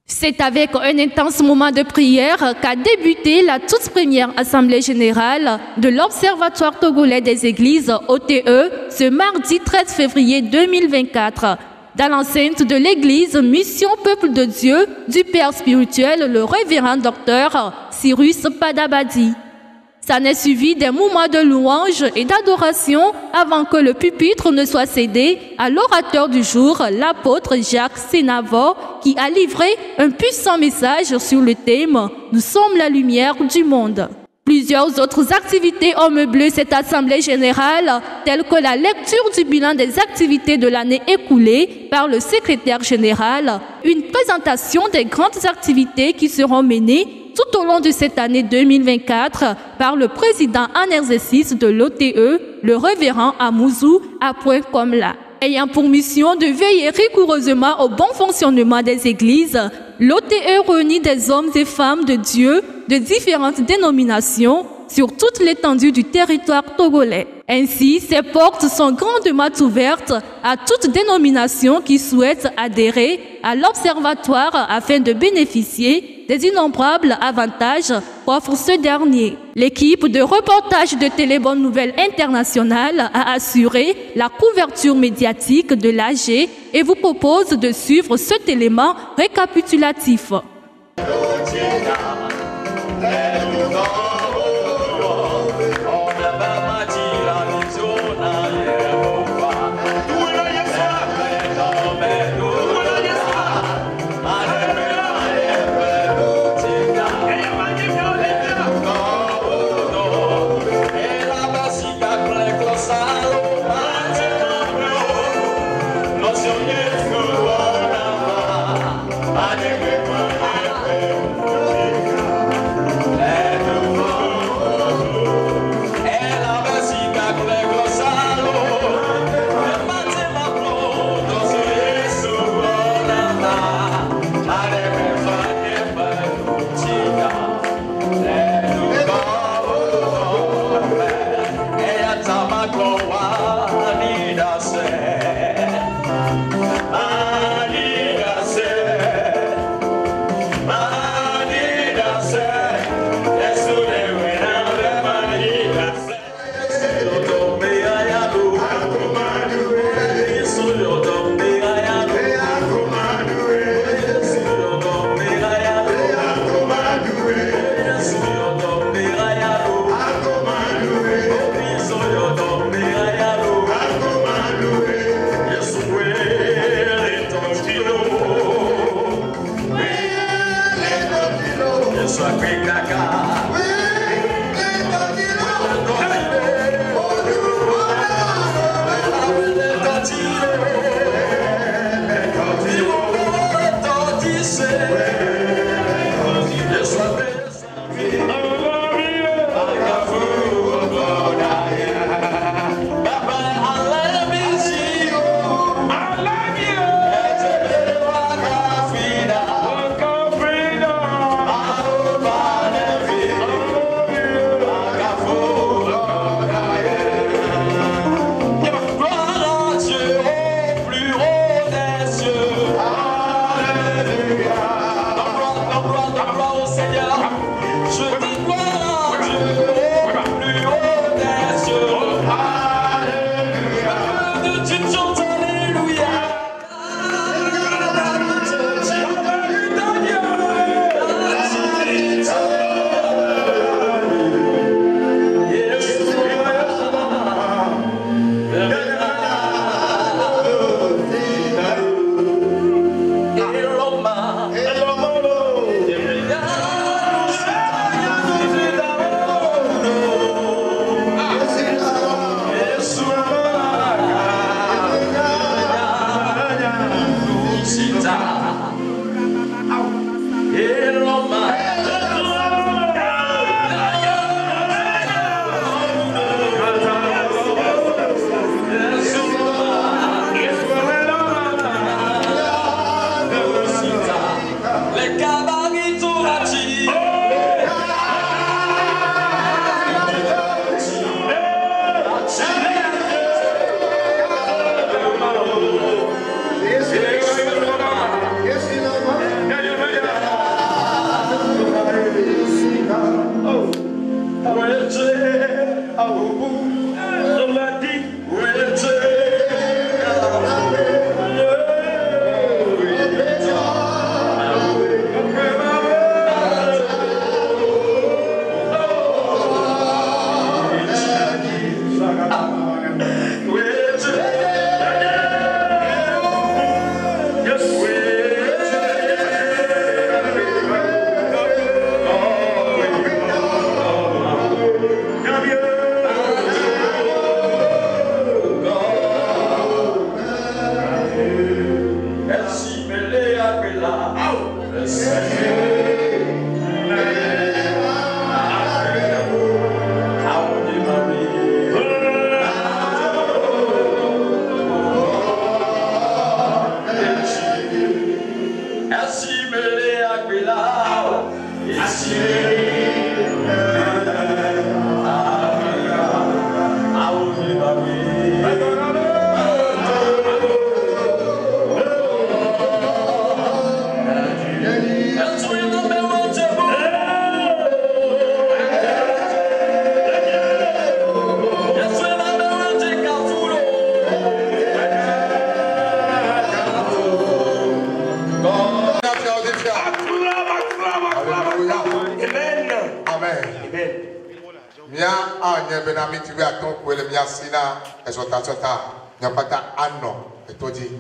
C'est avec un intense moment de prière qu'a débuté la toute première Assemblée générale de l'Observatoire togolais des églises OTE ce mardi 13 février 2024 dans l'enceinte de l'église Mission Peuple de Dieu du Père spirituel, le révérend docteur Cyrus Padabadi. Ça n'est suivi des moments de louange et d'adoration avant que le pupitre ne soit cédé à l'orateur du jour, l'apôtre Jacques Sénavo, qui a livré un puissant message sur le thème « Nous sommes la lumière du monde ». Plusieurs autres activités ont meublé cette assemblée générale, telles que la lecture du bilan des activités de l'année écoulée par le secrétaire général, une présentation des grandes activités qui seront menées tout au long de cette année 2024 par le président en exercice de l'OTE, le révérend Amouzou Apoué-Komla. Ayant pour mission de veiller rigoureusement au bon fonctionnement des églises, l'OTE réunit des hommes et femmes de Dieu de différentes dénominations sur toute l'étendue du territoire togolais. Ainsi, ses portes sont grandement ouvertes à toute dénomination qui souhaite adhérer à l'Observatoire afin de bénéficier des innombrables avantages qu'offre ce dernier. L'équipe de reportage de Télé Bonne Nouvelle Internationale a assuré la couverture médiatique de l'AG et vous propose de suivre cet élément récapitulatif.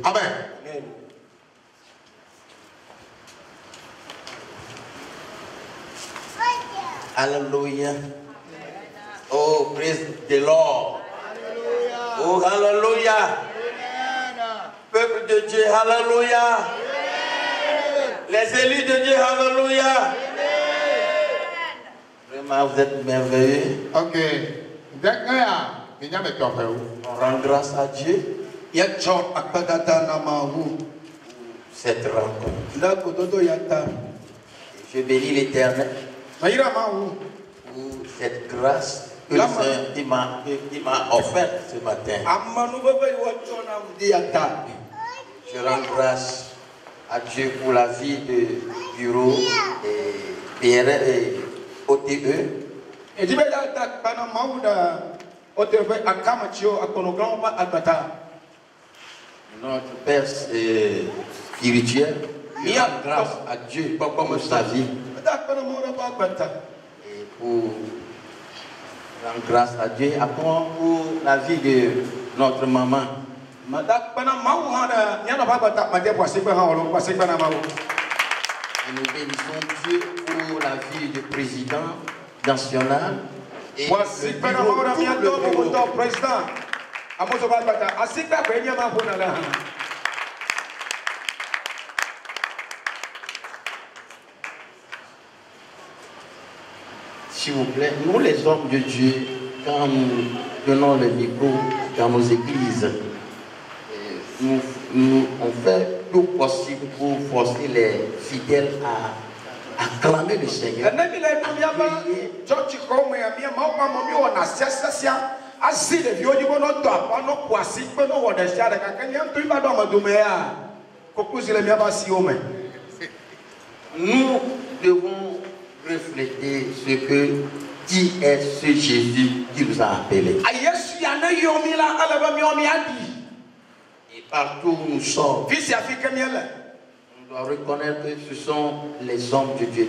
Amen. Alléluia. Oh, praise the Lord. Oh, hallelujah. Peuple de Dieu, hallelujah. Les élus de Dieu, hallelujah. Vraiment, vous êtes merveilleux. Ok. On rend grâce à Dieu. Cette rencontre. Je bénis l'Éternel pour cette grâce que le Seigneur m'a offerte ce matin. Je rends grâce à Dieu pour la vie de bureau et PRL et OTE. Notre Père spirituel, je rends grâce à Dieu pour sa vie. Et pour rendre grâce à Dieu pour la vie de notre maman. Et nous bénissons Dieu pour la vie du président national et le bureau. S'il vous plaît, nous les hommes de Dieu, quand nous donnons le micro dans nos églises, on fait tout possible pour forcer les fidèles à acclamer le Seigneur. Nous devons refléter ce que qui est ce Jésus qui nous a appelés. Et partout où nous sommes, on doit reconnaître que ce sont les hommes de Dieu.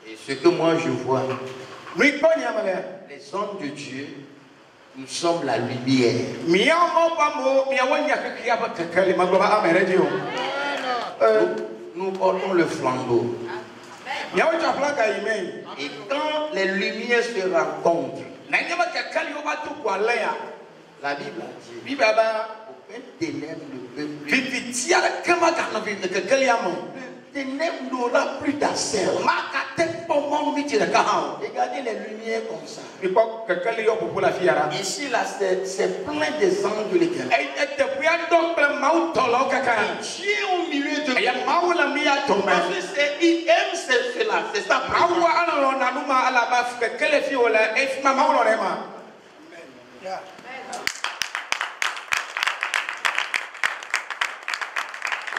Et ce que moi je vois, les hommes de Dieu, nous sommes la lumière. Nous portons le flambeau. Et quand les lumières se rencontrent, la Bible a dit, aucun ténèbre ne peut plus. Le ténèbre n'aura plus d'accès. Regardez les lumières comme ça. Ici, là, c'est plein des anges de l'Éternel. Dieu au milieu de nous. Il aime cela. C'est ça.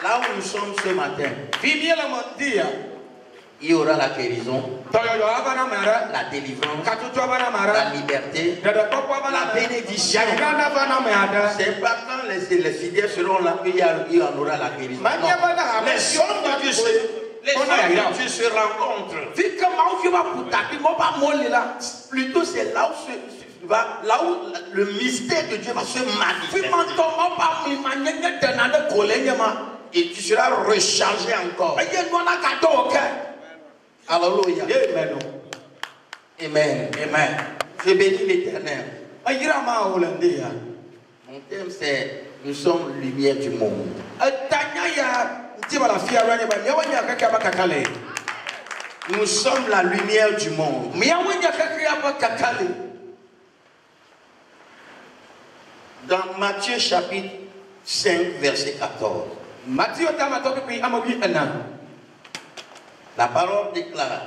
Là où nous sommes ce matin, il y aura la guérison, la délivrance, la liberté, la bénédiction. C'est pas quand les fidèles seront là qu'il y en aura la guérison. Non. Les hommes de Dieu se rencontrent. Plutôt c'est là où le mystère de Dieu va se manifester. Et tu seras rechargé encore. Alléluia. Amen. Amen. Je bénis l'Éternel. Mon thème c'est nous sommes lumière du monde. Nous sommes la lumière du monde. Dans Matthieu chapitre 5, verset 14. La parole déclare.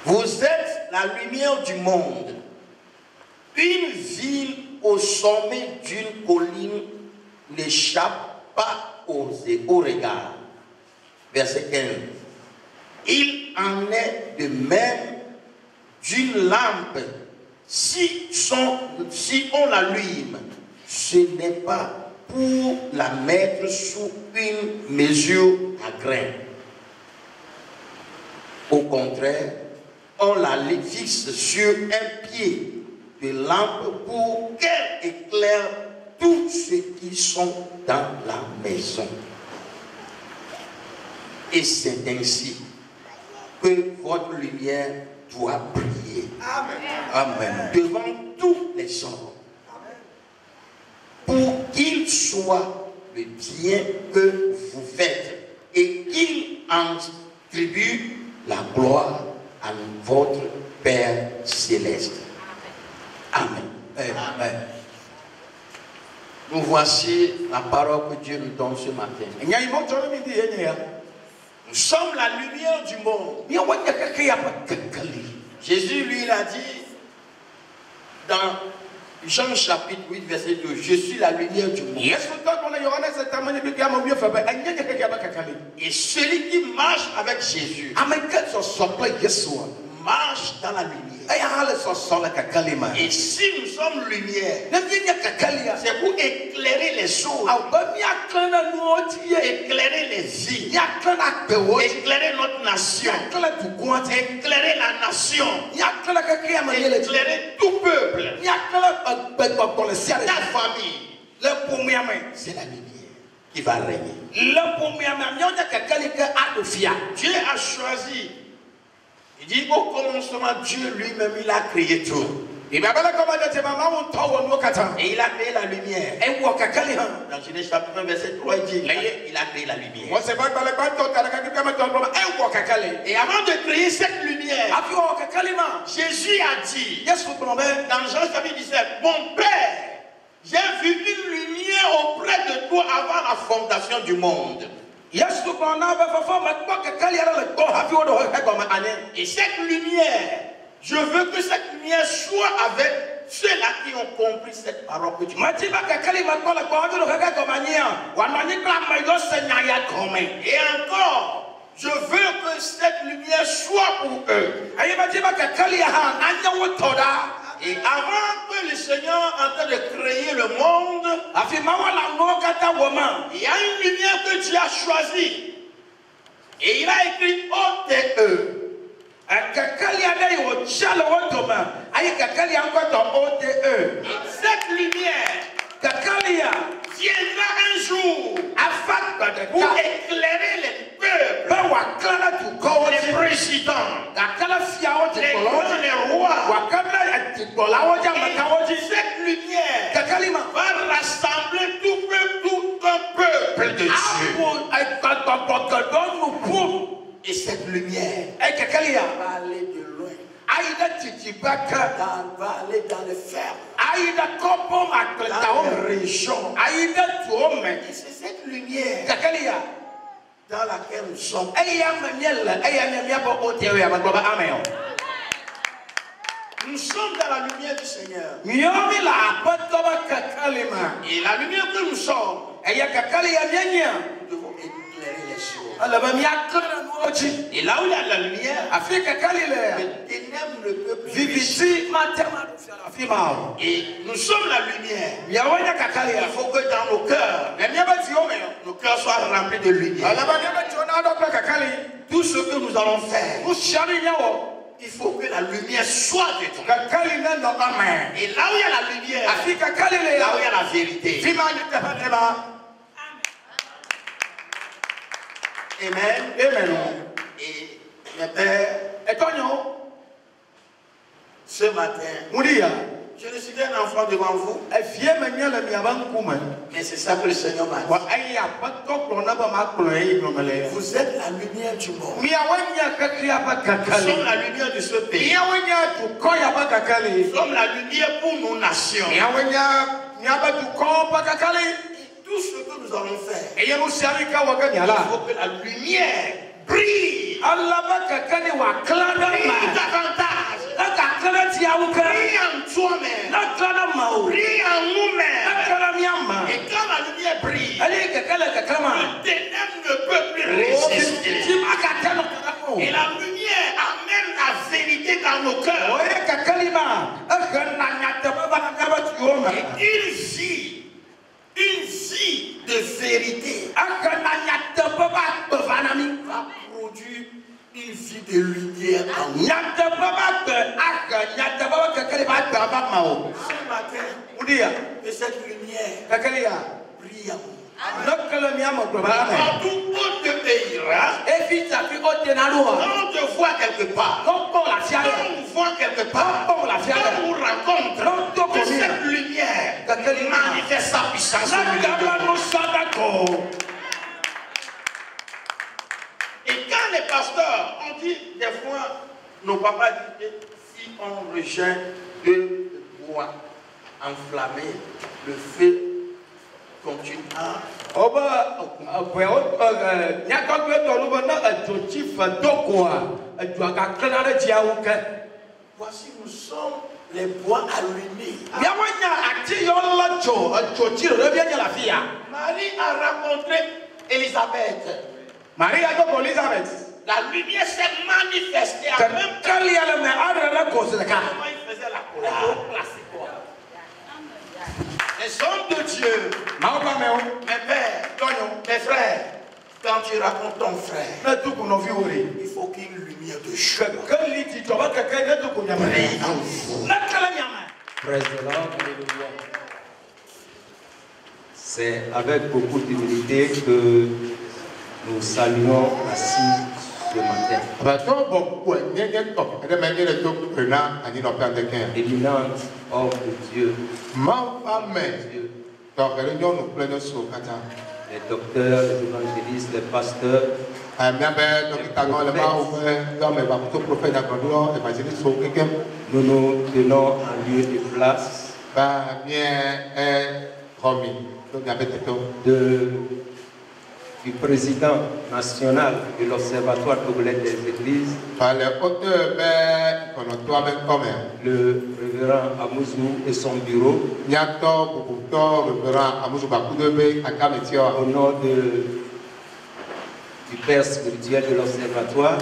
Vous êtes la lumière du monde. Une ville au sommet d'une colline n'échappe pas au regard. Verset 15. Il en est de même d'une lampe. Si on l'allume, ce n'est pas pour la mettre sous une mesure à grains. Au contraire, on la fixe sur un pied de lampe pour qu'elle éclaire tous ceux qui sont dans la maison. Et c'est ainsi que votre lumière doit briller. Amen. Devant tous les hommes. Pour qu'ils soient le bien que vous faites et qu'ils en tribuent la gloire à votre Père céleste. Amen. Amen. Nous voici la parole que Dieu nous donne ce matin. Nous sommes la lumière du monde. Jésus, lui, il a dit dans Jean chapitre 8, verset 2, je suis la lumière du monde. Et celui qui marche avec Jésus marche dans la lumière. Et si nous sommes lumière, c'est pour éclairer les choses, éclairer les vies, éclairer notre nation, éclairer la nation, éclairer tout peuple, ta famille. C'est la lumière qui va régner. Dieu a choisi. Il dit au commencement, Dieu lui-même, il a créé tout. Et il a créé la lumière. Dans Genèse chapitre 1, verset 3, il dit il a créé la lumière. Et avant de créer cette lumière, Jésus a dit dans Jean chapitre 17, mon Père, j'ai vu une lumière auprès de toi avant la fondation du monde. Et cette lumière, je veux que cette lumière soit avec ceux-là qui ont compris cette parole que tu m'as dit. Et encore, je veux que cette lumière soit pour eux. Et avant que le Seigneur en train de créer le monde, il y a une lumière que Dieu a choisie. Et il a écrit OTE. Et cette lumière viendra un jour pour éclairer les peuples, les présidents, les rois. Et cette lumière va rassembler tout un peuple de Dieu. Et cette lumière va aller de loin. Va aller dans les fermes, dans les régions. Et c'est cette lumière dans laquelle nous sommes. Nous sommes dans la lumière du Seigneur. Et la lumière que nous sommes, nous devons éclairer les choses. Et là où il y a la lumière, les ténèbres ne peuvent plus vivre. Et nous sommes la lumière. Il faut que dans nos cœurs soient remplis de lumière. Tout ce que nous allons faire, il faut que la lumière soit de toi. Et là où il y a la lumière, là où il y a la vérité. Amen. Amen. Et mes pères, ce matin, Je décidais un enfant devant vous. Mais c'est ça que le Seigneur m'a dit. Vous êtes la lumière du monde. Nous sommes la lumière de ce pays. Nous sommes la lumière pour nos nations. Tout ce que nous allons faire, il faut que la lumière brille. Brille davantage. Brille en toi-même. Brille en nous-mêmes. Et quand la lumière brille, le ténèbre ne peut plus résister. Et la lumière amène la vérité dans nos cœurs. Et une vie de vérité va produire une vie de lumière en nous. Ce matin, que cette lumière brille en nous. Quand tout te payera, quand on te voit quelque part, quand on voit quelque part, quand on rencontre, que cette lumière manifeste sa puissance. Et quand les pasteurs ont dit, des fois, nos papas disaient, si on rejette de bois enflammé, le feu continuera. Voici, nous sommes les bois allumés. Marie a rencontré Élisabeth. La lumière s'est manifestée à même temps. Comment il faisait la couleur? Les hommes de Dieu, mes pères, mes frères, quand tu racontes ton frère, il faut qu'il y ait une lumière de joie. C'est avec beaucoup d'humilité que nous saluons assis ce matin. Éminente homme de Dieu. Les docteurs, les évangélistes, les pasteurs, nous nous tenons en lieu de place du président national de l'Observatoire togolais des Églises, le révérend Amouzou et son bureau, au nom du père spirituel de l'Observatoire,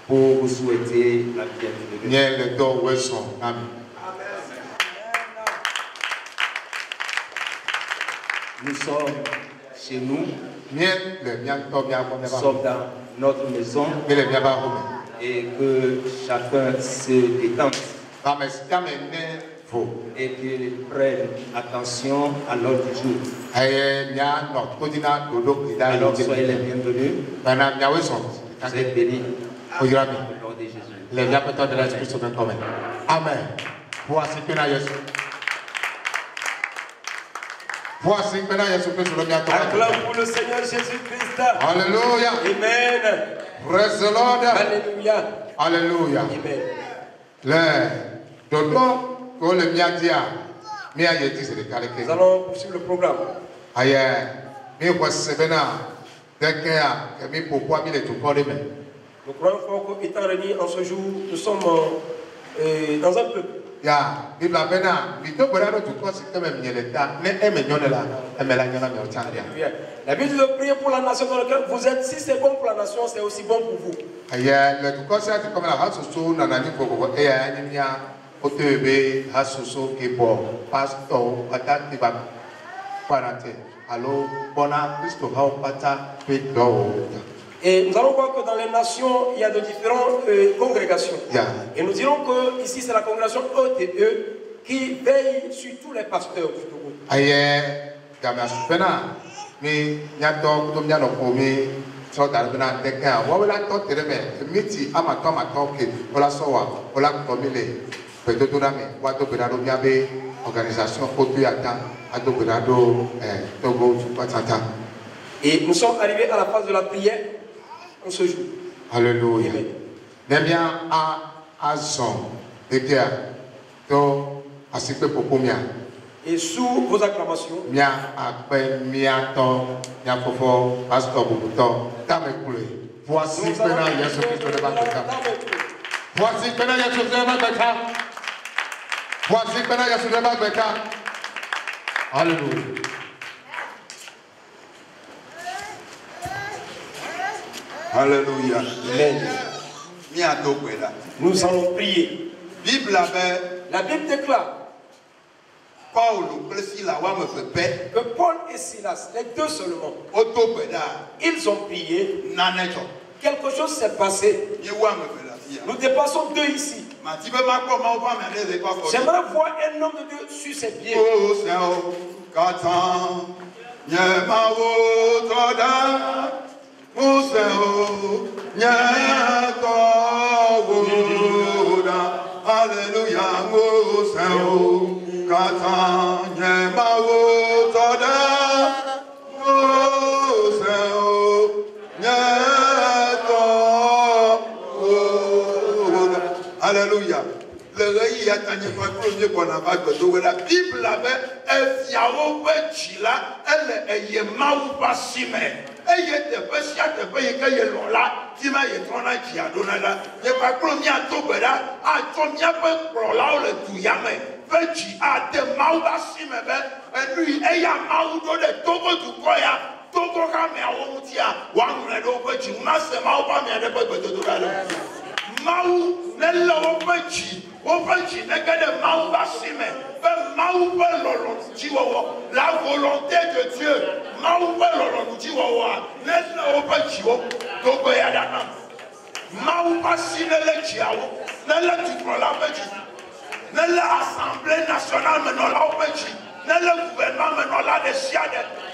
pour vous souhaiter la bienvenue. Nous sommes chez nous, nous sommes dans notre maison et que chacun se détende et qu'il prenne attention à l'ordre du jour. Alors soyez les bienvenus. Vous êtes bénis. Au nom de Jésus. Amen. Acclame pour le Seigneur Jésus-Christ. Alléluia. Amen. Praise the Lord. Alléluia. Alléluia. Amen. Nous allons poursuivre le programme. Nous croyons fort qu'étant réunis en ce jour, nous sommes dans un peuple. La Bible dit de prier pour la nation dans laquelle vous êtes. Si c'est bon pour la nation, c'est aussi bon pour vous. Et nous allons voir que dans les nations, il y a de différentes congrégations. Et nous dirons que ici, c'est la congrégation ETE qui veille sur tous les pasteurs du Togo. so that we not take care. What will I talk to them? Miti, I'm a talking. Ola sowa, ola komile. Peut-être what do we have be organisation autoyata, adobirado, Togo, Patata. Et nous sommes arrivés à la phase de la prière en ce jour. Alléluia. Nebia a son de guerre. To asipe popomia. Et sous vos acclamations, mia akpe mia to mia fofo pastor bubuto tamekule. Voici maintenant Jésus Christ de Bakata. Voici maintenant Jésus de Bakata. Voici maintenant Jésus de Bakata. Alléluia. Alléluia. Nous allons prier. La Bible déclare que Paul et Silas, les deux seulement, ils ont prié. Quelque chose s'est passé. Nous dépassons deux ici. J'aimerais voir un homme de Dieu sur ses pieds. Alléluia, Alléluia. Le rei a gagné pas premier qu'on a pas de la Bible avait un fiao chila elle est maou pas simé et était pas sia te paye que y lola qui m'a y trona qui a donné là y pas premier à to bela a to mia pas pro là le tout yame petit a te maou pas simé ben lui et ya maou do de togo du koya togo ka me awo mutia wa ngre do petit ma se maou pas me de pas de là Maou ne l'ont pas dit. On peut dire que Maou va s'y mettre. Maou va l'olon. La volonté de Dieu. Maou va l'olon. Ne l'ont pas dit. Donc, il y a d'accord. Maou va s'y mettre. Ne l'ont pas dit. Ne l'Assemblée nationale ne l'ont pas dit. Ne le gouvernement ne l'ont pas dit.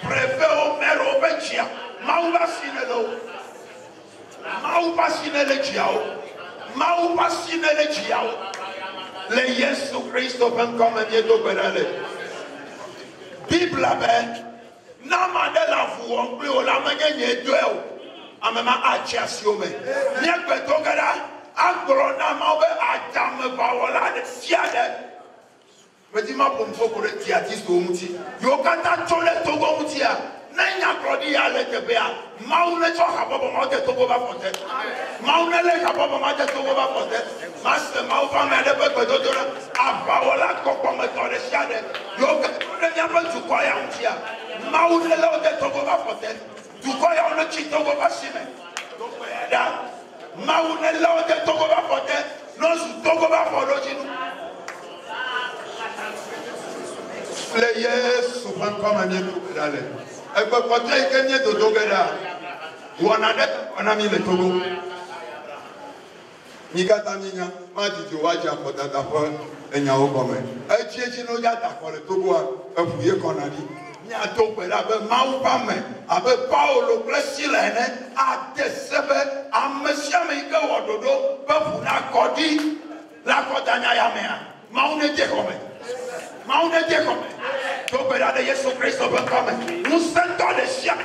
Préfet au maire au petit. Maou va s'y mettre. Maou va s'y mettre. Maou pas si ne jiao. Le Jésus Christ open comme un bientôt pédale. Bible la bête. Namade la vous on plus au la manière de duel. En même achiasio me. Bien que togada. Agrona maube adam baola de siade. Me dis ma pour me faut que tu as dit au mouti. Yo kata tole togo moutia. Nanya krodi ya le tebea. Maune cho kabobo ma de togo ba fonte. Maune le kabobo ma de togo ba fonte. Master mau fa me de be do do aba wala kokko me to le siade. Yo ka ne nya ba tu ko ya untia. Maune le o de togo ba fonte. Tu ko ya ono chi togo ba sime. Do ko ya da. Maune le o de togo ba fonte. No su togo ba folo jinu. Le Yesu prend comme un élu d'aller. Et puis, quand il y a quelqu'un de Dogada, où on a mis le Togo. Nikata Minya, Mati Joaja, Potatafor, et Nyao Gome. Et Tchéchino Yata, pour le Togo, un fouillé qu'on a dit. Nyato, avec Maoupame, avec Paolo, Plessilene, à Tessebe, à Monsieur Mika Wadodo, pour vous l'accorder, l'accordania Yamea. Maoune Djekome. Maoune Djekome. Tobera de Jésus Christ nous sentons les chiens.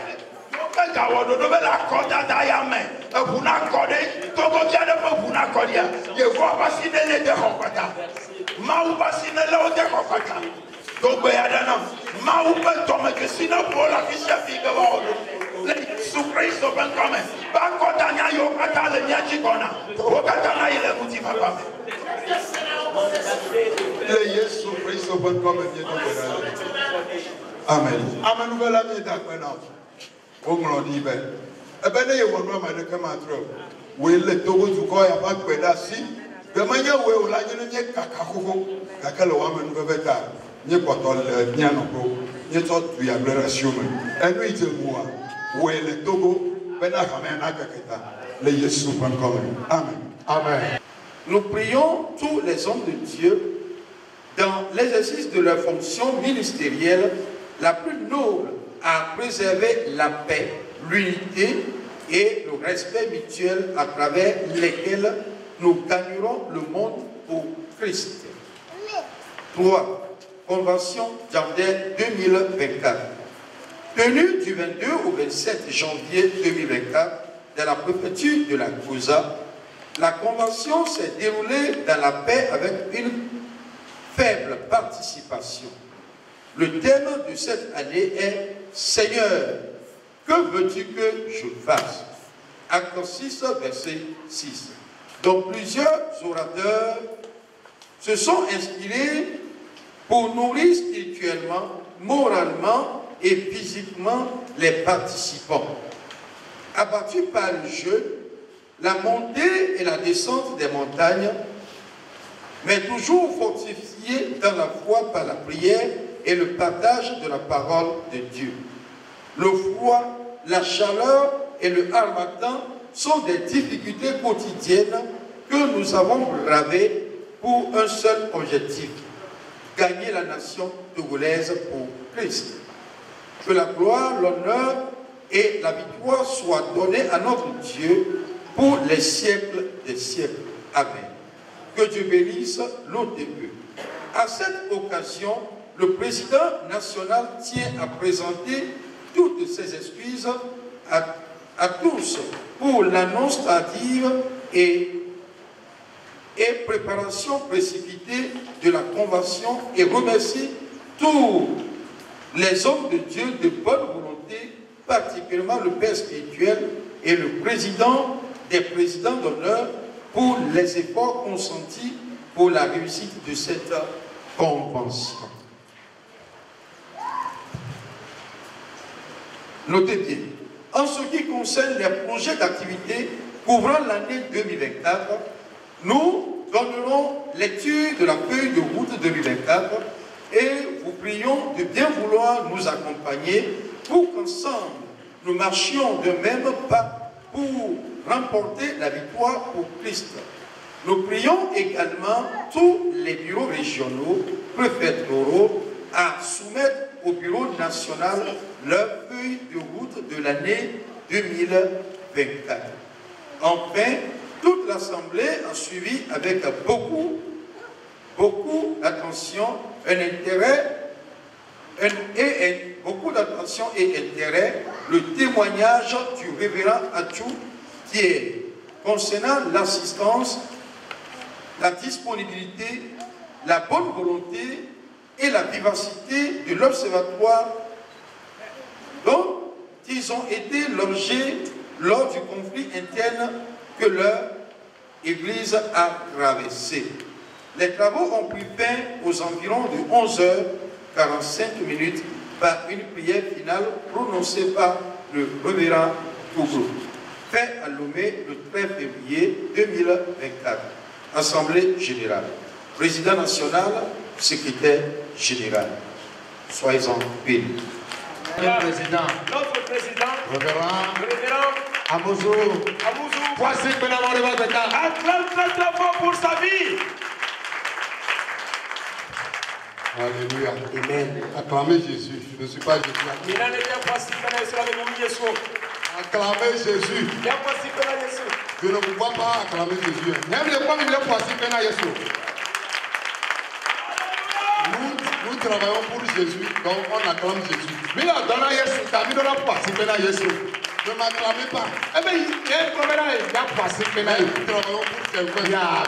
Nous la corde à Yamé. Vous n'accordez, Togo vient de vous n'accorder. Je vois pas si les deux rencontres. Maou pas si les deux rencontres. Donc, il y a un homme. Maou peut tomber que sinon pour la fiche à fille de Jésus Christ open comme pas quand on a eu kata le nyachikona. Au katana il est motivé pas. Le Jésus Christ open comme bien Amen. Amen. Nouvelle année d'accord. On me dit ben. Eh ben il y a un homme de Kamatro. Où le Togo du corps a pas de pédaci. De manière où la n'y a kakako. Kakalo amen nouvelle ta. N'y portons bien encore. N'y sorte tu y a relation. Et nous il dit moi. Où le Togo ben a ramène à kaketa. Le Jésus open comme. Amen. Amen. Nous prions tous les hommes de Dieu dans l'exercice de leur fonction ministérielle la plus noble à préserver la paix, l'unité et le respect mutuel à travers lesquels nous gagnerons le monde pour Christ. 3. Convention Gender 2024. Tenue du 22 au 27 janvier 2024 dans la préfecture de la Causa, la convention s'est déroulée dans la paix avec une faible participation. Le thème de cette année est « Seigneur, que veux-tu que je fasse ?» Acte 6, verset 6. Donc plusieurs orateurs se sont inspirés pour nourrir spirituellement, moralement et physiquement les participants. Abattus par le jeu, la montée et la descente des montagnes, mais toujours fortifiés dans la foi par la prière et le partage de la parole de Dieu. Le froid, la chaleur et le harmattan sont des difficultés quotidiennes que nous avons bravées pour un seul objectif, gagner la nation togolaise pour Christ. Que la gloire, l'honneur et la victoire soient donnés à notre Dieu pour les siècles des siècles. Amen. Que Dieu bénisse l'OTE. À cette occasion, le président national tient à présenter toutes ses excuses à tous pour l'annonce tardive et préparation précipitée de la convention et remercie tous les hommes de Dieu de bonne volonté, particulièrement le Père spirituel et le président des présidents d'honneur pour les efforts consentis pour la réussite de cette convention. Notez bien, en ce qui concerne les projets d'activité couvrant l'année 2024, nous donnerons lecture de la feuille de route 2024 et vous prions de bien vouloir nous accompagner pour qu'ensemble nous marchions de même pas pour remporter la victoire pour Christ. Nous prions également tous les bureaux régionaux, préfectoraux, à soumettre au bureau national leur feuille de route de l'année 2024. Enfin, toute l'Assemblée a suivi avec beaucoup d'attention beaucoup d'attention et intérêt le témoignage du révérend Atchou qui est concernant l'assistance, la disponibilité, la bonne volonté et la vivacité de l'observatoire dont ils ont été l'objet lors du conflit interne que leur Église a traversé. Les travaux ont pris fin aux environs de 11h45 par une prière finale prononcée par le révérend Togo, fait à Lomé le 13 février 2024. Assemblée générale. Président national, secrétaire général. Soyez-en bénis. Notre président, révérend Amouzou. Voici maintenant le Vatican. Acclame très fort pour sa vie. Alléluia. Amen. Acclamez Jésus. Je ne suis pas Jésus. Acclamez Jésus. Je ne vous vois pas acclamer Jésus. Nous travaillons pour Jésus, donc on acclame Jésus. Ne m'acclamez pas. Nous travaillons pour quelqu'un à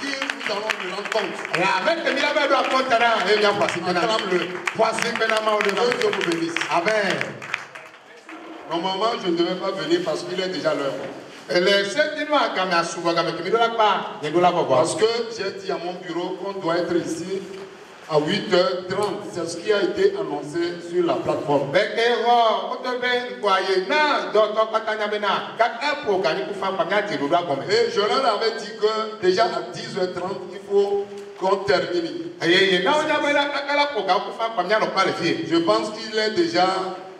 qui nous allons nous rendre compte. Acclame-le. Dieu vous bénisse. Amen. Normalement, je ne devais pas venir parce qu'il est déjà l'heure. Parce que j'ai dit à mon bureau qu'on doit être ici à 8h30. C'est ce qui a été annoncé sur la plateforme. Et je leur avais dit que déjà à 10h30, il faut qu'on termine. Je pense qu'il est déjà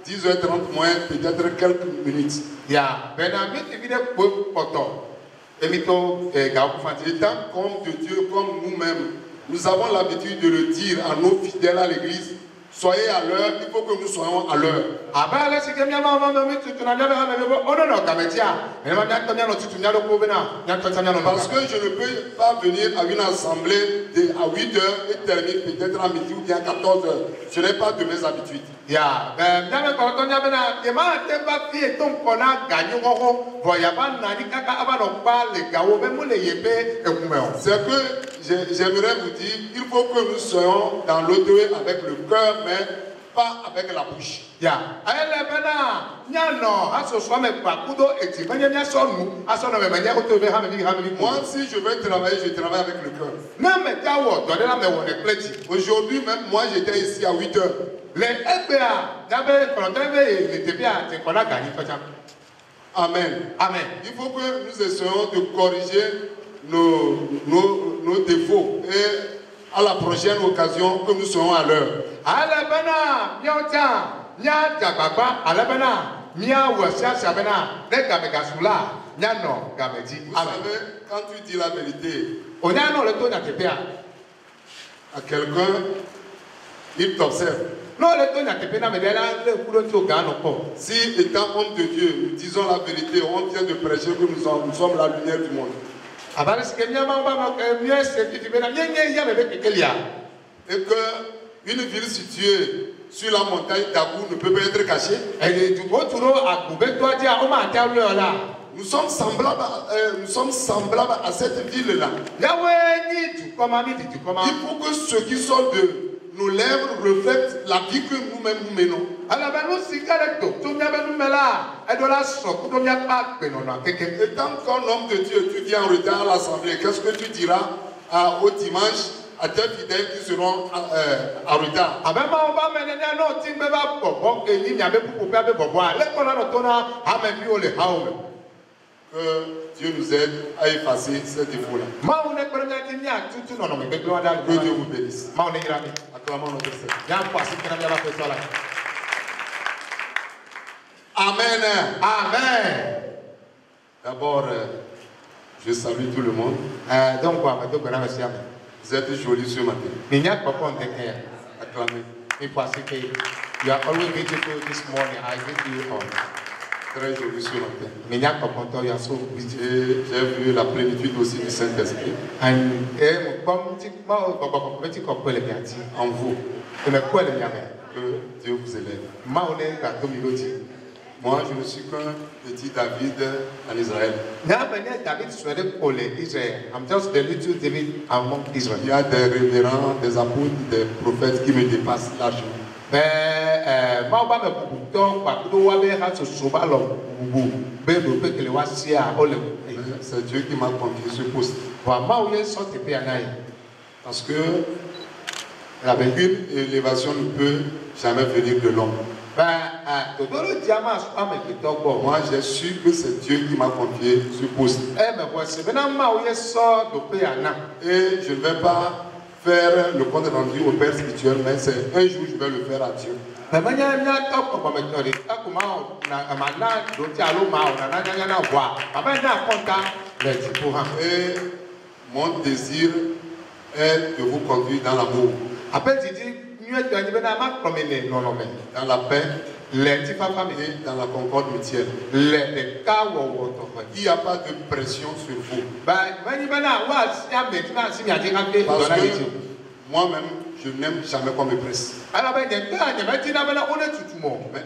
10h30 moins, peut-être quelques minutes. Étant comme de Dieu, comme nous-mêmes, nous avons l'habitude de le dire à nos fidèles à l'église, soyez à l'heure, il faut que nous soyons à l'heure. Parce que je ne peux pas venir à une assemblée à 8 h et terminer peut-être à midi ou bien à 14 h. Ce n'est pas de mes habitudes. C'est que j'aimerais vous dire, il faut que nous soyons dans l'autorité avec le cœur, mais pas avec la bouche. Moi, si je veux travailler, je travaille avec le cœur. Aujourd'hui même, moi j'étais ici à 8 h. Amen. Amen. Il faut que nous essayons de corriger nos défauts et à la prochaine occasion que nous serons à l'heure. Vous savez, quand tu dis la vérité à quelqu'un, il t'observe. Si étant homme de Dieu, nous disons la vérité, on vient de prêcher que nous sommes la lumière du monde. Et qu'une ville située sur la montagne d'Abou ne peut pas être cachée. Nous sommes semblables à cette ville-là. Il faut que ce qui sort de nos lèvres reflète la vie que nous-mêmes nous menons. Et tant qu'un homme de Dieu, tu viens en retard à l'assemblée, qu'est-ce que tu diras au dimanche à tes fidèles qui seront en retard? Que Dieu nous aide à effacer ces défauts-là. Que Dieu vous bénisse. Acclamons notre Seigneur. Amen. Amen. D'abord, je salue tout le monde. Vous êtes jolis ce matin. Acclamez. You are always beautiful this morning. I give you all. Très joli ce matin. J'ai vu la plénitude aussi du Saint-Esprit en vous. Que Dieu vous élève. Moi, je ne suis qu'un petit David en Israël. Il y a des révérends, des apôtres, des prophètes qui me dépassent largement. C'est Dieu qui m'a confié ce poste. Parce que une élévation ne peut jamais venir de l'homme. Moi, j'ai su que c'est Dieu qui m'a confié ce poste. Et je ne vais pas faire le compte rendu au Père spirituel, mais c'est un jour je vais le faire à Dieu. Et mon désir est de vous conduire dans l'amour, dans la paix et dans la concorde mutuelle. Il n'y a pas de pression sur vous. Parce que moi-même, je n'aime jamais qu'on me presse. Mais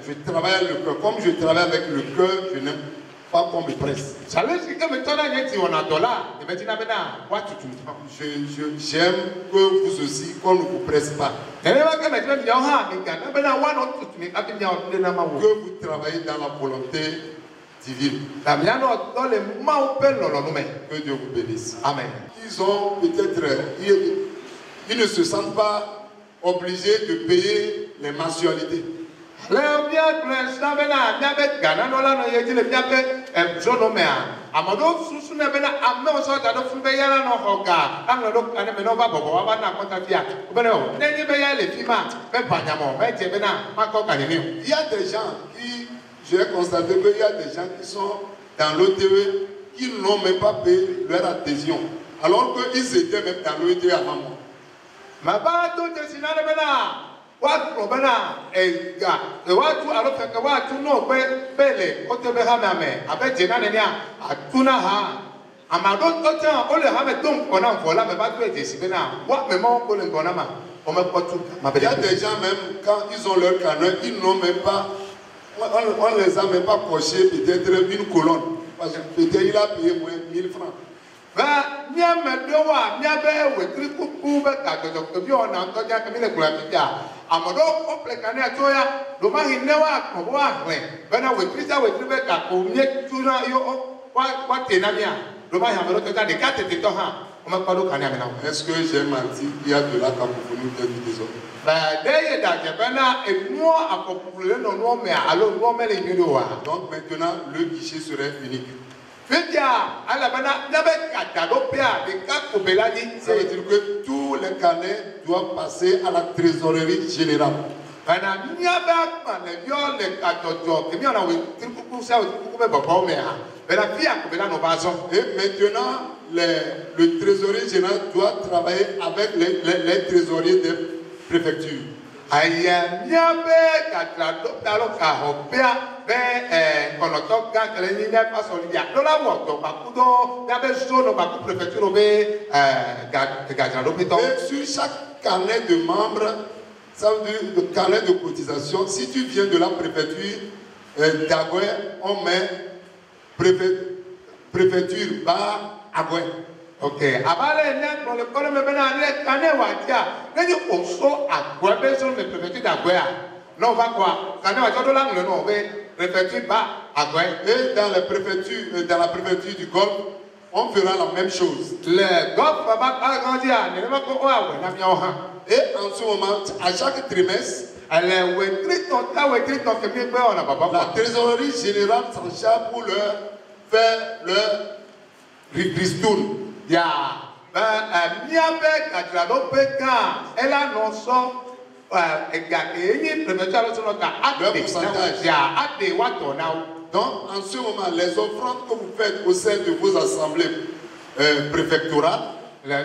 je travaille avec le cœur. Comme je travaille avec le cœur, je n'aime pas qu'on me presse. J'aime que vous aussi, qu'on ne vous presse pas. Que vous travaillez dans la volonté divine. Que Dieu vous bénisse. Amen. Ils ont peut-être, ils ne se sentent pas obligés de payer les mensualités. Parce il y a des gens qui, j'ai constaté qu'il y a des gens qui sont dans l'OTE qui n'ont même pas payé leur adhésion, alors qu'ils étaient même dans l'OTE avant moi. Il y a des gens même, quand ils ont leur canon, ils n'ont même pas, on les a même pas coché peut-être une colonne. Parce que peut-être il a payé moins 1000 francs. Est-ce que j'ai menti? Il y a de la cacophonie du désordre. Donc maintenant, le guichet serait unique. Ça veut dire que tous les carnets doivent passer à la trésorerie générale. Et maintenant, le trésorier général doit travailler avec les trésoriers des préfectures. Et sur chaque carnet de membres, ça veut dire le carnet de cotisation, si tu viens de la préfecture d'Agoué, on met préfecture bas Agoué. Ok. Non, on va quoi? Et dans la préfecture du Golfe, on fera la même chose. Le Golfe va agrandir. Et en ce moment, à chaque trimestre, la trésorerie générale s'en charge pour leur faire leur ristourne. Donc, en ce moment, les offrandes que vous faites au sein de vos assemblées préfectorales ne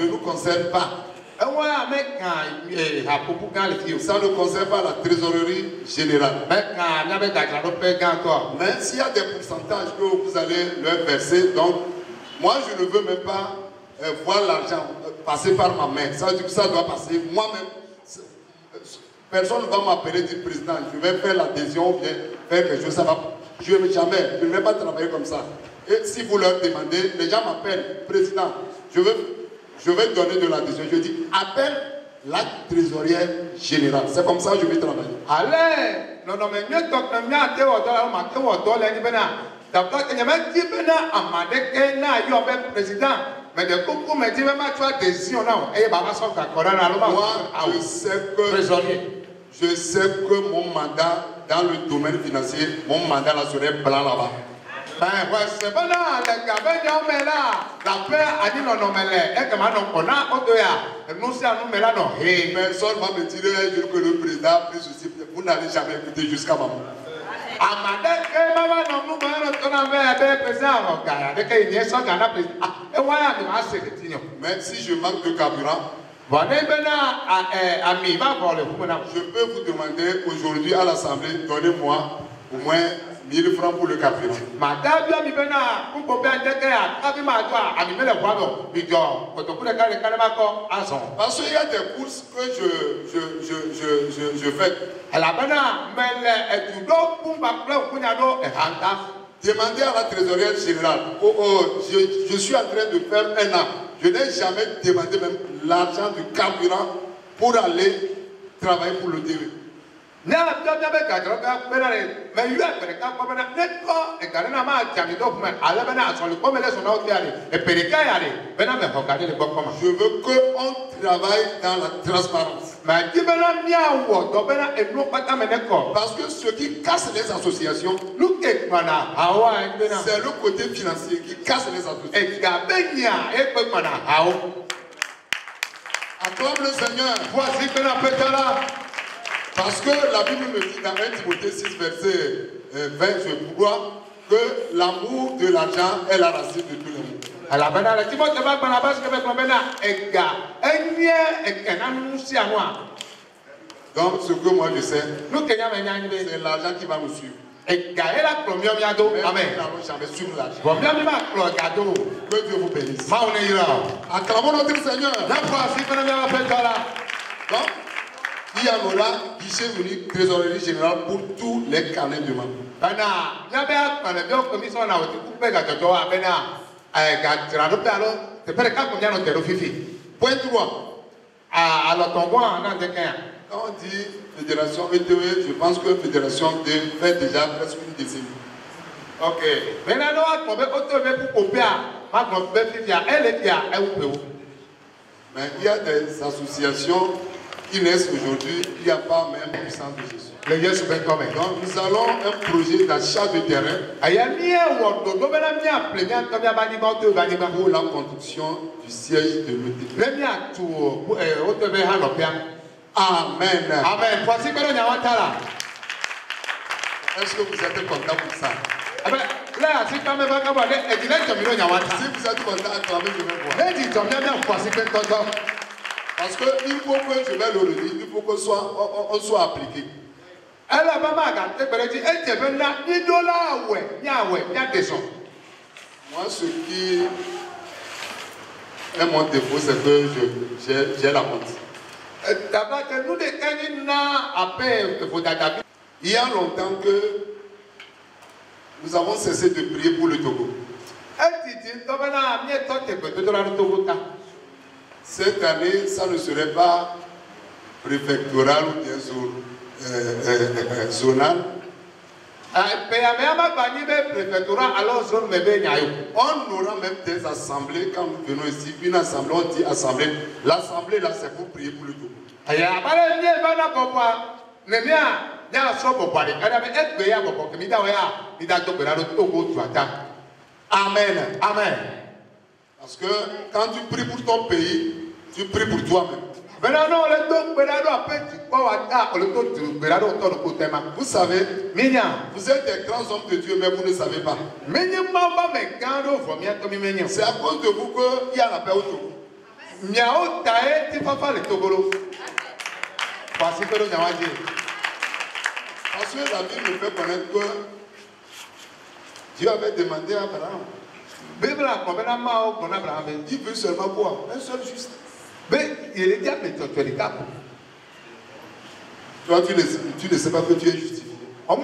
nous concernent pas. Ça ne concerne pas la trésorerie générale. Mais s'il y a des pourcentages que vous allez leur verser, donc moi je ne veux même pas voir l'argent passer par ma main. Ça veut dire que ça doit passer moi-même. Personne ne va m'appeler du président, je vais faire l'adhésion ou bien faire quelque chose. Ça va, je ne vais pas travailler comme ça. Et si vous leur demandez, les gens m'appellent, président, je vais donner de l'adhésion. Je dis, appelle la trésorière générale. C'est comme ça que je vais travailler. Allez, non, mais mieux président. Mais de coucou me dit même tu as des ions là et baba son corona moi je sais que mon mandat dans le domaine financier mon mandat là serait blanc là-bas. Ben ouais c'est bon là les gars ben on met là la paix a dit non mais et que maintenant on a odoya nous c'est nous mais là non hey personne va me dire que le président a pris ceci vous n'allez jamais écouter jusqu'à maman. Même si je manque de carburant, je peux vous demander aujourd'hui à l'Assemblée, donnez-moi au moins 1000 francs pour le carburant. Parce qu'il y a des courses que je fais. Demandez à la trésorière générale. Je suis en train de faire un an. Je n'ai jamais demandé même l'argent du carburant pour aller travailler pour le DV. Je veux qu'on travaille dans la transparence. Parce que ce qui casse les associations, c'est le côté financier qui casse les associations. Acclame le Seigneur. Parce que la Bible me dit dans 1 Timothée 6, verset 20, je crois que l'amour de l'argent est la racine de tous les maux. À la banane, tu vas te battre dans la base que tu donc, ce que moi je sais, c'est l'argent qui va nous suivre. Et nous n'allons jamais suivre l'argent. Que Dieu vous bénisse. Acclamons notre Seigneur. Donc, il y en aura guichet unique, trésorerie générale pour tous les carnets de membres. Point 3. Quand on dit fédération ETE, je pense que fédération fait déjà presque une décennie. Ok. Mais il y a des associations qui naissent aujourd'hui, il n'y a pas même puissance de gestion. Donc nous allons un projet d'achat de terrain pour la construction du siège de l'ETE. Amen. Amen. Est-ce que vous êtes content pour ça? Si vous êtes content, acclamez, je vais voir. Parce qu'il faut que je vais le redire, il faut qu'on soit appliqué. Moi, ce qui est mon défaut, c'est que j'ai la honte. Il y a longtemps que nous avons cessé de prier pour le Togo. Cette année, ça ne serait pas préfectoral ou bien zonal. On aura même des assemblées quand nous venons ici. Une assemblée, on dit assemblée. L'assemblée là, c'est pour prier pour le Togo. Amen. Amen. Parce que quand tu pries pour ton pays, tu pries pour toi-même. Vous savez, vous êtes des grands hommes de Dieu, mais vous ne savez pas. C'est à cause de vous qu'il y a la paix au Togo. Parce que la Bible nous fait connaître que Dieu avait demandé à Abraham. Il veut seulement quoi? Un seul juste. Toi, tu ne sais pas que tu es justifié. Il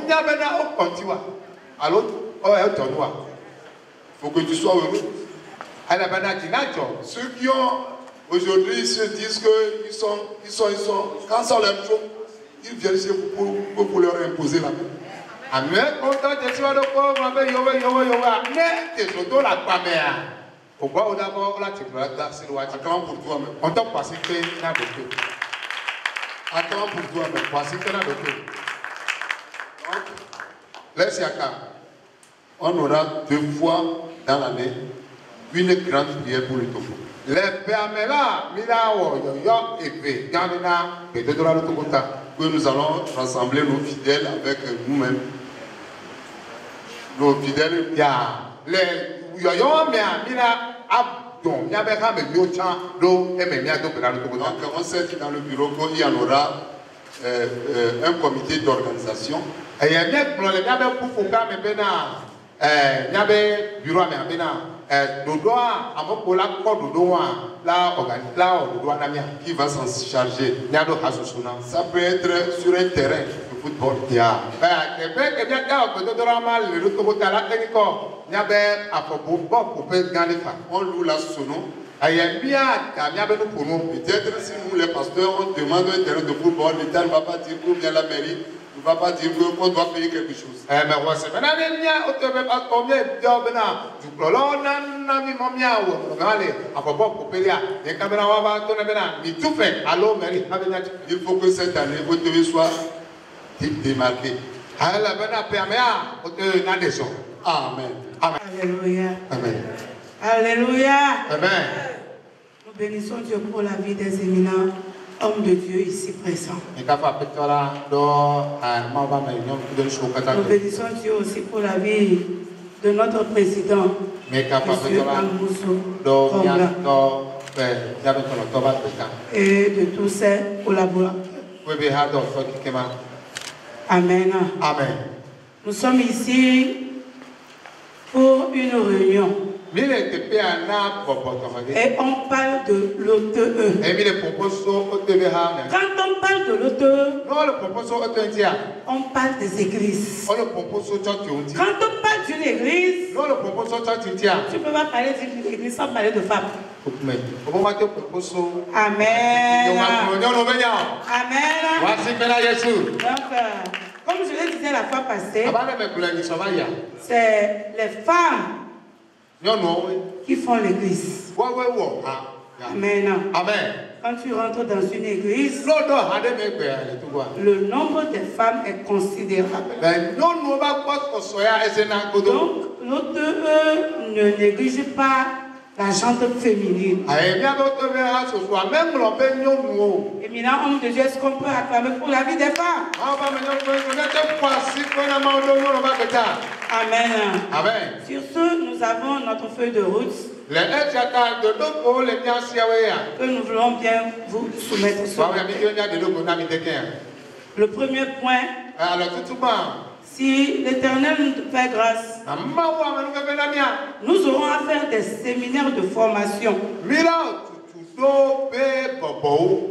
faut que tu sois heureux. Ceux qui ont aujourd'hui se disent qu'ils sont quand ça leur chaud, ils viennent chez vous pour leur imposer la main. Amen. Acclame pour toi-même. Acclame pour toi-même. On aura 2 fois dans l'année une grande prière pour le Togo. Que nous allons rassembler nos fidèles avec nous-mêmes. Nos fidèles. Donc on sait que dans le bureau il y en aura un comité d'organisation. Qui va s'en charger. Ça peut être sur un terrain de football. On loue la sono. Peut-être si nous les pasteurs on demande un terrain de football, l'État ne va pas dire ou bien la mairie ne va pas dire qu'on doit payer quelque chose. Il faut que cette année OTE soit démarquée. Amen. Alléluia. Amen. Alléluia. Amen. Nous bénissons Dieu pour la vie des éminents hommes de Dieu ici présents. Nous bénissons Dieu aussi pour la vie de notre président, et de tous ses collaborateurs. Amen. Amen. Nous sommes ici pour une réunion. Et on parle de l'OTE. Quand on parle de l'OTE, on parle des églises. Quand on parle d'une église, tu ne peux pas parler d'une église sans parler de femmes. Amen. Amen. Donc, comme je le disais la fois passée, c'est les femmes qui font l'église. Amen. Amen. Quand tu rentres dans une église, le nombre de femmes est considérable. Donc, l'OTE ne néglige pas la gente féminine. Éminent homme de Dieu, est-ce qu'on peut acclamer pour la vie des femmes? Amen. Amen. Sur ce, nous avons notre feuille de route que nous voulons bien vous soumettre ce matin. Le premier point, si l'Éternel nous fait grâce, nous aurons à faire des séminaires de formation.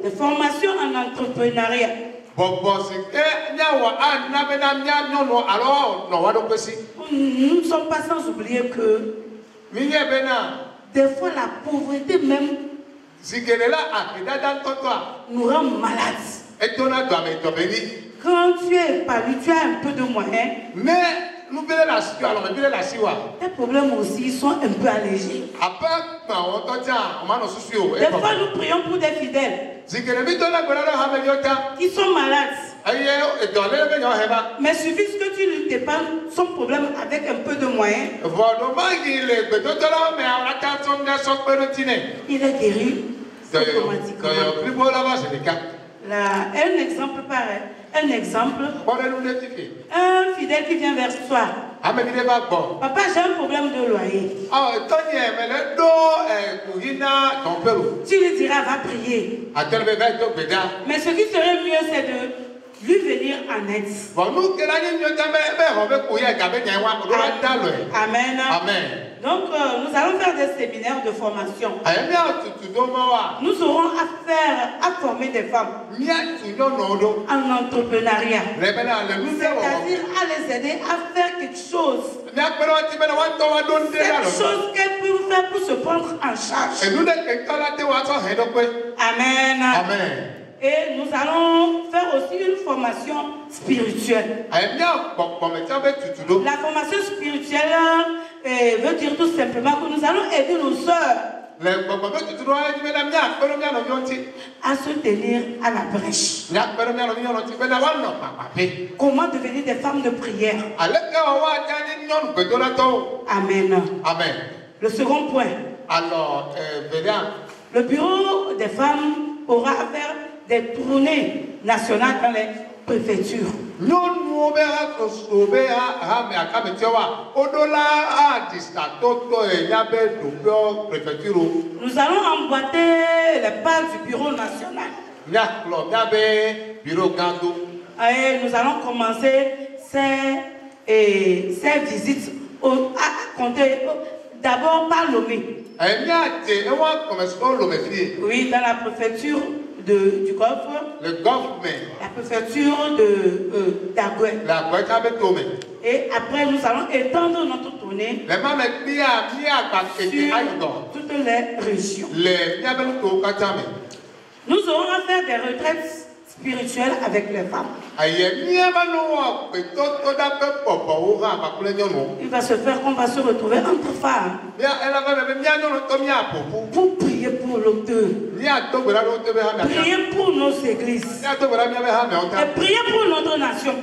Des formations en entrepreneuriat. Nous ne sommes pas sans oublier que des fois la pauvreté même nous rend malades. Quand tu es épargné, tu as un peu de moyens. Tes problèmes aussi sont un peu allégés. Des fois, nous prions pour des fidèles qui sont malades. Mais suffit que tu lui dépannes son problème avec un peu de moyens. Il est guéri automatiquement. Là, un exemple pareil. Un exemple. Un fidèle qui vient vers toi. Papa, j'ai un problème de loyer. Tu lui diras, va prier. Mais ce qui serait mieux, c'est de lui venir en aide. Amen. Amen. Donc, nous allons faire des séminaires de formation. Nous aurons à former des femmes en entrepreneuriat. C'est-à-dire à les aider à faire quelque chose. Quelque chose qu'elles peuvent faire pour se prendre en charge. Amen. Amen. Et nous allons faire aussi une formation spirituelle. La formation spirituelle veut dire tout simplement que nous allons aider nos sœurs à se tenir à la brèche. Comment devenir des femmes de prière. Amen. Amen. Le second point. Alors, le bureau des femmes aura à faire des tournées nationales dans les préfectures. Nous allons emboîter les pas du bureau national. Et nous allons commencer ces visites à compter d'abord par Lomé. Oui, dans la préfecture du Golfe, la préfecture d'Agoué. Et après, nous allons étendre notre tournée sur toutes les régions. Nous aurons à faire des retraites spirituelles avec les femmes. Il va se faire qu'on va se retrouver entre femmes pour prier pour l'auteur, prier pour nos églises et prier pour notre nation.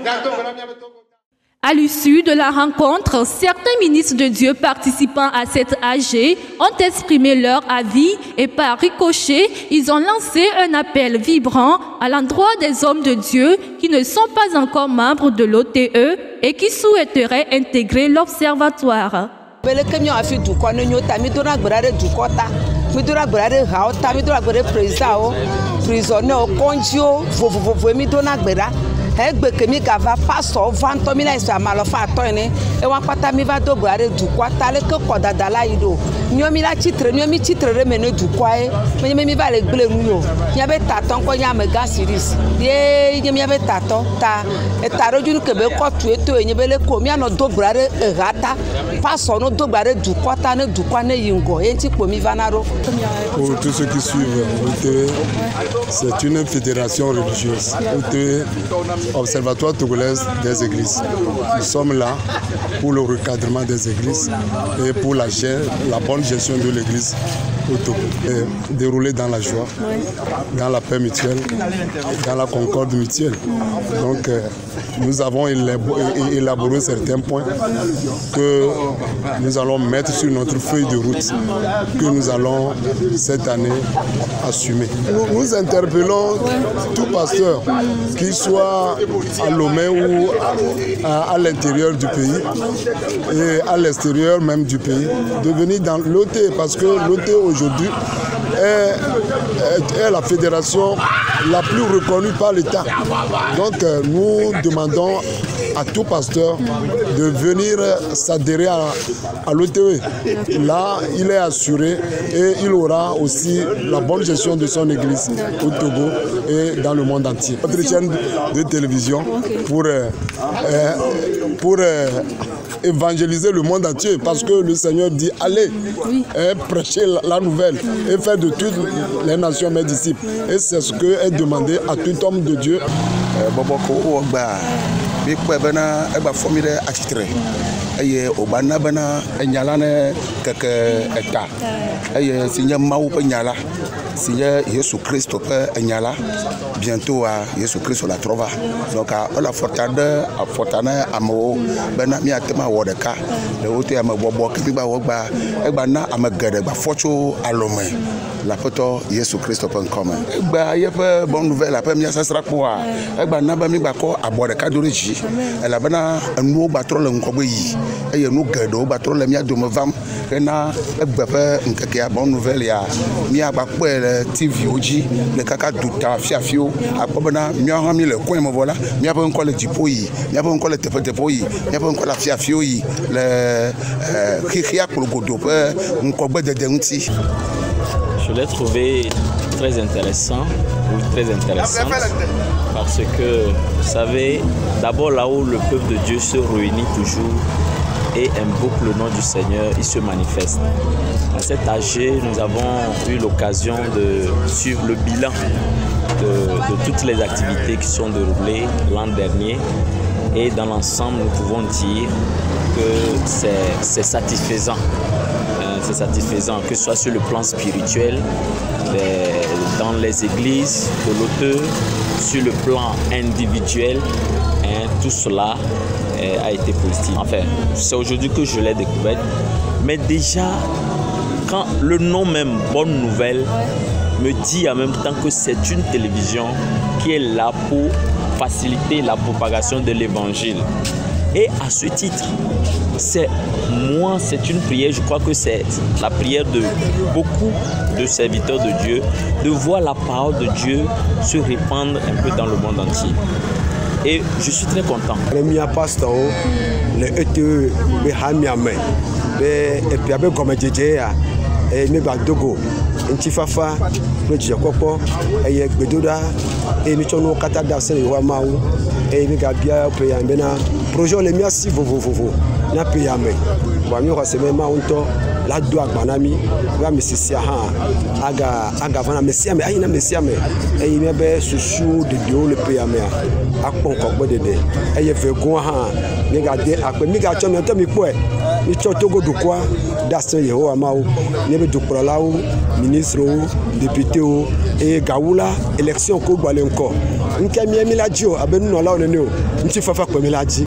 À l'issue de la rencontre, certains ministres de Dieu participant à cette AG ont exprimé leur avis et par ricochet, ils ont lancé un appel vibrant à l'endroit des hommes de Dieu qui ne sont pas encore membres de l'OTE et qui souhaiteraient intégrer l'observatoire. bele ke mi afi dukɔ ne nyo ta mi do na gbera ɖe dukɔ ta mi do na gbera ɖe hawo ta mi do na gbera ɖe présidentwo prisonniers kɔndziwo vovovovo mi do na gbera egbe ke mi gava pastor va ntɔ mi na esi amalofa atɔ ene ewa kpata mi va do gbera ɖe dukɔa ta le ke kɔ dada la yi do nyɔ mi la tsitre nyɔ mi tsitre ɖe me ne dukɔa ye menye mi va le gble nu yo miabe tatɔ ŋkɔ nye amega series ye nye miabe tatɔ ta eta ɖe dzi ke be kɔtu eto nye be le ko mianɔ do gbera ɖe eha ta pastor no do gbera ɖe dukɔ ta ne dukɔa ne yi ŋgɔ ye ŋti kpo mi va na ɖo. Pour tous ceux qui suivent OTE, c'est une fédération religieuse. OTE, Observatoire togolaise des églises. Nous sommes là pour le recadrement des églises et pour la bonne gestion de l'église au Togo. Dérouler dans la joie, dans la paix mutuelle, dans la concorde mutuelle. Donc nous avons élaboré certains points que nous allons mettre sur notre feuille de route, que nous allons cette année assumer. Nous interpellons tout pasteur, qu'il soit à Lomé ou à l'intérieur du pays et à l'extérieur même du pays, de venir dans l'OTE, parce que l'OTE aujourd'hui est la fédération la plus reconnue par l'État. Donc nous demandons à tout pasteur de venir s'adhérer à l'OTE. Là, il est assuré et il aura aussi la bonne gestion de son église au Togo et dans le monde entier. Notre chaîne de télévision pour évangéliser le monde entier, parce que le Seigneur dit allez prêcher la nouvelle et faire de toutes les nations mes disciples. Et c'est ce que est demandé à tout homme de Dieu. Eye obana bana enyala ne keke eta eye signe mawu pe nyala signe Yesu Christo pe enyala bientôt à Yesu Christo la trova donc on la fortane amo bana mi atema wodeka le wote am bobo ke ba wogba egba na am gede ba focho alome la photo Yesu Christo pe nkome egba ye pe bonne nouvelle après mi asasra ko a egba na ba mi gba ko abodeka doriji ela bana enu ba tro le nkogbe yi eye nu gedo ba tro le mia dome vam na egbefe nkeke bonne nouvelle ya mi agba pe TV oji le kaka duta fiafio akobana mi ha mi le coin mo voilà mi apo nko le dipo yi mi apo nko le tepo yi mi apo nko la fiafio yi le khia kologodo pe nkogbe dede nti. Je l'ai trouvé très intéressant ou très intéressante parce que, vous savez, d'abord là où le peuple de Dieu se réunit toujours et invoque le nom du Seigneur, il se manifeste. À cet AG, nous avons eu l'occasion de suivre le bilan de toutes les activités qui sont déroulées l'an dernier et dans l'ensemble, nous pouvons dire que c'est satisfaisant. C'est satisfaisant, que ce soit sur le plan spirituel, dans les églises de l'auteur, sur le plan individuel, tout cela a été positif. Enfin, c'est aujourd'hui que je l'ai découvert, mais déjà, quand le nom même Bonne Nouvelle me dit en même temps que c'est une télévision qui est là pour faciliter la propagation de l'évangile. Et à ce titre, c'est une prière, je crois que c'est la prière de beaucoup de serviteurs de Dieu, de voir la parole de Dieu se répandre un peu dans le monde entier. Et je suis très content. Le pasteur, le ETE, le Hamiame, et puis avec comme DJ, et le Dogo, Ntifafa, le Djakopo, et le Bedoda, et le Chono Katada, c'est le Wamaou, et le Gabia, Payamena, projet le Miasi, Vovo, n'a Payame. Wami waseme maunto la doa banami wa mesisia ha aga vana mesiame ayina mesiame eyi mebe susu de dio le payame akpon kokbo dede eye vegun ha mi ga de ape mi ga cho mi to mi po e mi cho Togo dukwa dasin Yehowa mawo ni be dukura lawo ministre o député o e gawula élection ko gbale nko nke mi la ji o abenu no lawo ne o nti fafa ko mi la ji